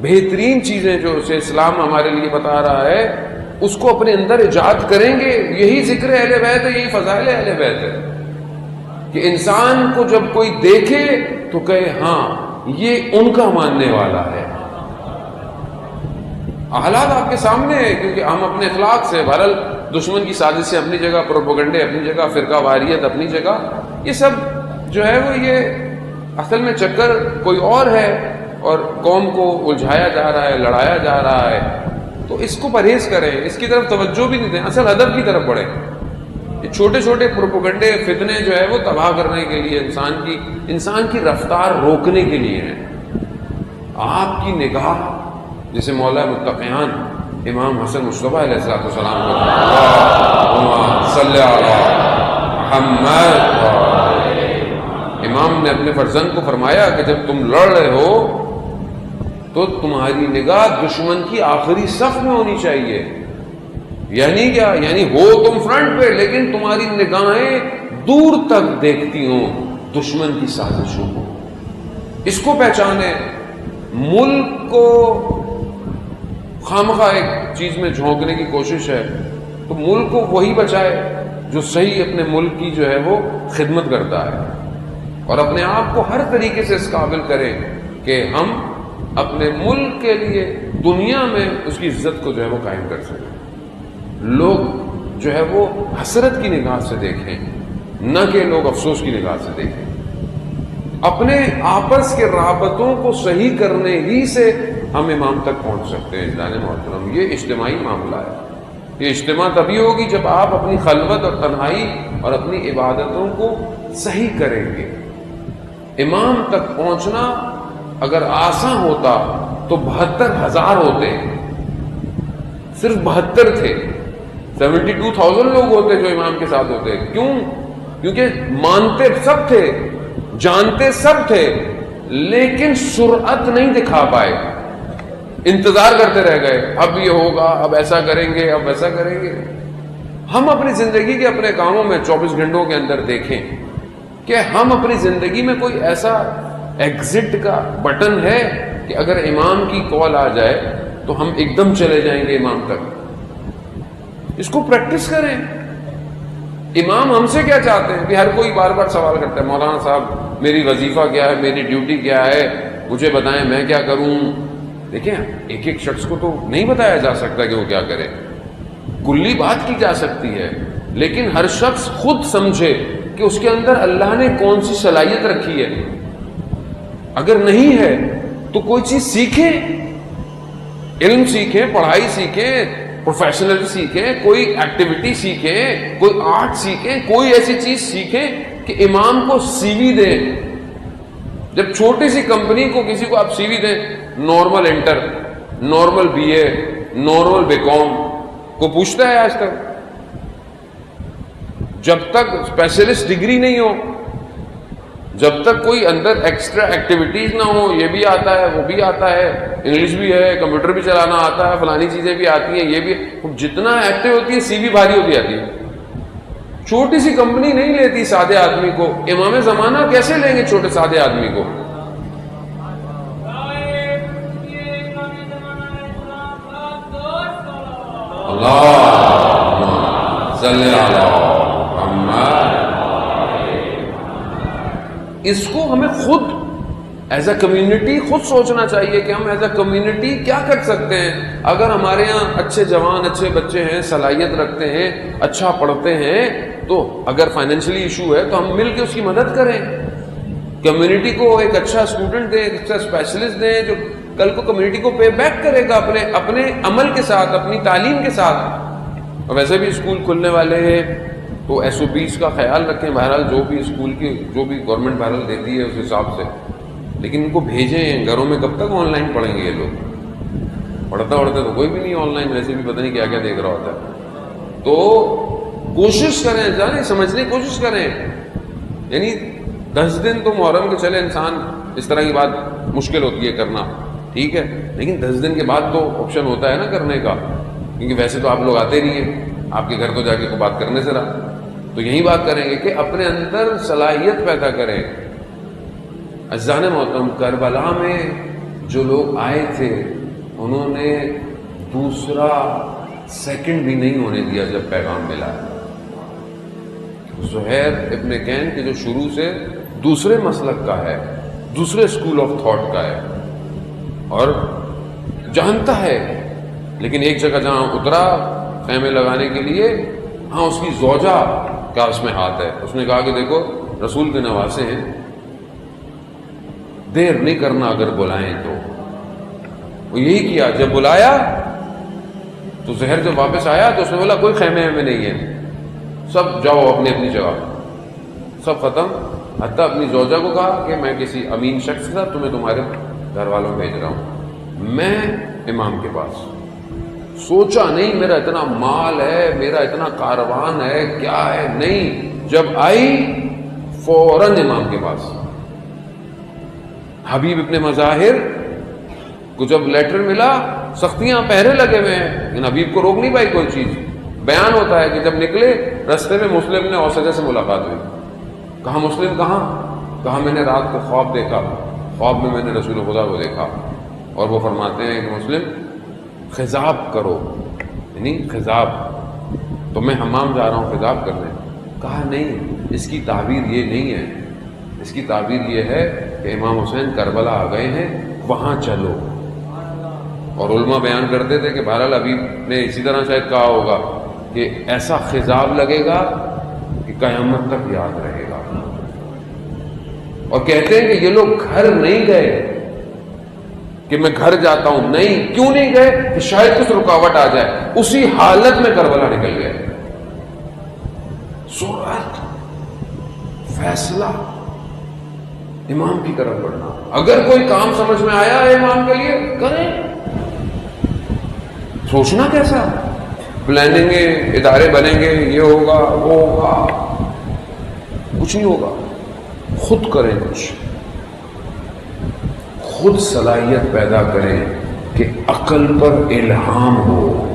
بہترین چیزیں جو اسے اسلام ہمارے لیے بتا رہا ہے اس کو اپنے اندر ایجاد کریں گے. یہی ذکر اہل بیت ہے, یہی فضائل اہل بیت ہے کہ انسان کو جب کوئی دیکھے تو کہے ہاں یہ ان کا ماننے والا ہے. حالات آپ کے سامنے ہیں کیونکہ ہم اپنے اخلاق سے, بہرحال دشمن کی سازشیں اپنی جگہ, پروپیگنڈے اپنی جگہ, فرقہ واریت اپنی جگہ, یہ سب جو ہے وہ یہ اصل میں چکر کوئی اور ہے اور قوم کو الجھایا جا رہا ہے, لڑایا جا رہا ہے. تو اس کو پرہیز کریں, اس کی طرف توجہ بھی نہیں دیں, اصل ہدف کی طرف بڑھیں. یہ چھوٹے چھوٹے پروپیگنڈے فتنے جو ہے وہ تباہ کرنے کے لیے, انسان کی رفتار روکنے کے لیے ہیں. آپ کی نگاہ جسے مولا متقیان امام حسن مصطفیٰ علیہ السلام کو اللہم صلی علی محمد, امام نے اپنے فرزند کو فرمایا کہ جب تم لڑ رہے ہو تو تمہاری نگاہ دشمن کی آخری صف میں ہونی چاہیے. یعنی کیا؟ یعنی ہو تم فرنٹ پہ لیکن تمہاری نگاہیں دور تک دیکھتی ہوں دشمن کی سازشوں کو. اس کو پہچانے. ملک کو خامخواہ ایک چیز میں جھونکنے کی کوشش ہے تو ملک کو وہی بچائے جو صحیح اپنے ملک کی جو ہے وہ خدمت کرتا ہے, اور اپنے آپ کو ہر طریقے سے اس قابل کرے کہ ہم اپنے ملک کے لیے دنیا میں اس کی عزت کو جو ہے وہ قائم کر سکیں. لوگ جو ہے وہ حسرت کی نگاہ سے دیکھیں, نہ کہ لوگ افسوس کی نگاہ سے دیکھیں. اپنے آپس کے رابطوں کو صحیح کرنے ہی سے ہم امام تک پہنچ سکتے ہیں. جان محترم, یہ اجتماعی معاملہ ہے. یہ اجتماع تبھی ہوگی جب آپ اپنی خلوت اور تنہائی اور اپنی عبادتوں کو صحیح کریں گے. امام تک پہنچنا اگر آسان ہوتا تو 72,000 ہوتے, صرف 72 تھے. 72,000 لوگ ہوتے جو امام کے ساتھ ہوتے. کیوں؟ کیونکہ مانتے سب تھے, جانتے سب تھے, لیکن سرعت نہیں دکھا پائے. انتظار کرتے رہ گئے, اب یہ ہوگا, اب ایسا کریں گے, اب ایسا کریں گے. ہم اپنی زندگی کے اپنے کاموں میں 24 گھنٹوں کے اندر دیکھیں کہ ہم اپنی زندگی میں کوئی ایسا ایگزٹ کا بٹن ہے کہ اگر امام کی کال آ جائے تو ہم ایک دم چلے جائیں گے امام تک. اس کو پریکٹس کریں. امام ہم سے کیا چاہتے ہیں کہ ہر کوئی بار بار سوال کرتا ہے, مولانا صاحب میری وظیفہ کیا ہے, میری ڈیوٹی کیا ہے, مجھے بتائیں میں کیا کروں. دیکھیں ایک ایک شخص کو تو نہیں بتایا جا سکتا کہ وہ کیا کرے, کلی بات کی جا سکتی ہے, لیکن ہر شخص خود سمجھے کہ اس کے اندر اللہ نے کون سی صلاحیت رکھی ہے. اگر نہیں ہے تو کوئی چیز سیکھیں, علم سیکھیں, پڑھائی سیکھیں, پروفیشنل سیکھیں, کوئی ایکٹیویٹی سیکھیں, کوئی آرٹ سیکھیں, کوئی ایسی چیز سیکھیں کہ امام کو سی وی دیں. جب چھوٹی سی کمپنی کو کسی کو آپ سی وی دیں, normal inter, normal B A, normal B com, کو پوچھتا ہے آج تک؟ جب تک اسپیشلسٹ ڈگری نہیں ہو, جب تک کوئی اندر ایکسٹرا ایکٹیویٹیز نہ ہو, یہ بھی آتا ہے وہ بھی آتا ہے, انگلش بھی ہے, کمپیوٹر بھی چلانا آتا ہے, فلانی چیزیں بھی آتی ہیں, یہ بھی, جتنا ایکٹیو ہوتی ہے سی وی بھاری ہوتی آتی ہے. چھوٹی سی کمپنی نہیں لیتی سادے آدمی کو, امام زمانہ کیسے لیں گے چھوٹے سادے آدمی کو؟ اللہ صلی علی محمد. اس کو ہمیں خود ایز اے کمیونٹی خود سوچنا چاہیے کہ ہم ایز اے کمیونٹی کیا کر سکتے ہیں. اگر ہمارے یہاں اچھے جوان, اچھے بچے ہیں, صلاحیت رکھتے ہیں, اچھا پڑھتے ہیں, تو اگر فائنینشلی ایشو ہے تو ہم مل کے اس کی مدد کریں. کمیونٹی کو ایک اچھا اسٹوڈنٹ دیں, ایک اچھا اسپیشلسٹ دیں جو کل کو کمیونٹی کو پے بیک کرے گا اپنے عمل کے ساتھ, اپنی تعلیم کے ساتھ. اور ویسے بھی اسکول کھلنے والے ہیں تو ایس او پیز کا خیال رکھیں. بہرحال جو بھی اسکول کی جو بھی گورنمنٹ بہرحال دیتی ہے اس حساب سے, لیکن ان کو بھیجیں. گھروں میں کب تک آن لائن پڑھیں گے یہ لوگ؟ پڑھتا تو کوئی بھی نہیں آن لائن, ویسے بھی پتہ نہیں کیا کیا دیکھ رہا ہوتا ہے. تو کوشش کریں, جانیں سمجھنے کی کوشش کریں. یعنی 10 دن تو محرم کے چلے, انسان اس طرح کی بات مشکل ہوتی ہے کرنا, ٹھیک ہے, لیکن 10 دن کے بعد تو آپشن ہوتا ہے نا کرنے کا, کیونکہ ویسے تو آپ لوگ آتے نہیں ہیں, آپ کے گھر تو جا کے کوئی بات کرنے سے رہا. تو یہی بات کریں گے کہ اپنے اندر صلاحیت پیدا کریں. عزیزان محترم, کربلا میں جو لوگ آئے تھے انہوں نے دوسرا سیکنڈ بھی نہیں ہونے دیا جب پیغام ملا. زہیر ابن کین کے جو شروع سے دوسرے مسلک کا ہے, دوسرے اسکول آف تھاٹ کا ہے اور جانتا ہے, لیکن ایک جگہ جہاں اترا خیمے لگانے کے لیے, ہاں اس کی زوجہ کا اس میں ہاتھ ہے. اس نے کہا کہ دیکھو رسول کے نواسے ہیں, دیر نہیں کرنا اگر بلائیں تو. وہ یہی کیا, جب بلایا تو زہر جب واپس آیا تو اس نے بولا کوئی خیمے میں نہیں ہے, سب جاؤ اپنی اپنی جگہ, سب ختم. حتیٰ اپنی زوجہ کو کہا کہ میں کسی امین شخص تھا, تمہیں تمہارے گھر والوں بھیج رہا ہوں, میں امام کے پاس. سوچا نہیں میرا اتنا مال ہے, میرا اتنا کاروان ہے, کیا ہے, نہیں. جب آئی فوراً امام کے پاس. حبیب ابن مظاہر کو جب لیٹر ملا, سختیاں پہرے لگے ہوئے ہیں, لیکن حبیب کو روک نہیں پائی کوئی چیز. بیان ہوتا ہے کہ جب نکلے رستے میں مسلم نے اوسجہ سے ملاقات ہوئی. کہا مسلم کہاں؟ کہا میں نے رات کو خواب دیکھا, خواب میں میں نے رسول خدا کو دیکھا. اور وہ فرماتے ہیں کہ مسلم خضاب کرو, یعنی خضاب, تو میں حمام جا رہا ہوں خضاب کرنے. کہا نہیں, اس کی تعبیر یہ نہیں ہے, اس کی تعبیر یہ ہے کہ امام حسین کربلا آ گئے ہیں, وہاں چلو. اور علماء بیان کرتے تھے کہ بہرحال حبیب نے اسی طرح شاید کہا ہوگا کہ ایسا خضاب لگے گا کہ قیامت تک یاد رہے گا. اور کہتے ہیں کہ یہ لوگ گھر نہیں گئے کہ میں گھر جاتا ہوں, نہیں. کیوں نہیں گئے؟ کہ شاید کچھ رکاوٹ آ جائے. اسی حالت میں کربلا نکل گئے. سرعت, فیصلہ, امام کی طرف بڑھنا. اگر کوئی کام سمجھ میں آیا ہے امام کے لیے کریں. سوچنا کیسا, پلاننگ گے, ادارے بنیں گے, یہ ہوگا وہ ہوگا, کچھ نہیں ہوگا. خود کریں, کچھ خود صلاحیت پیدا کریں کہ عقل پر الہام ہو.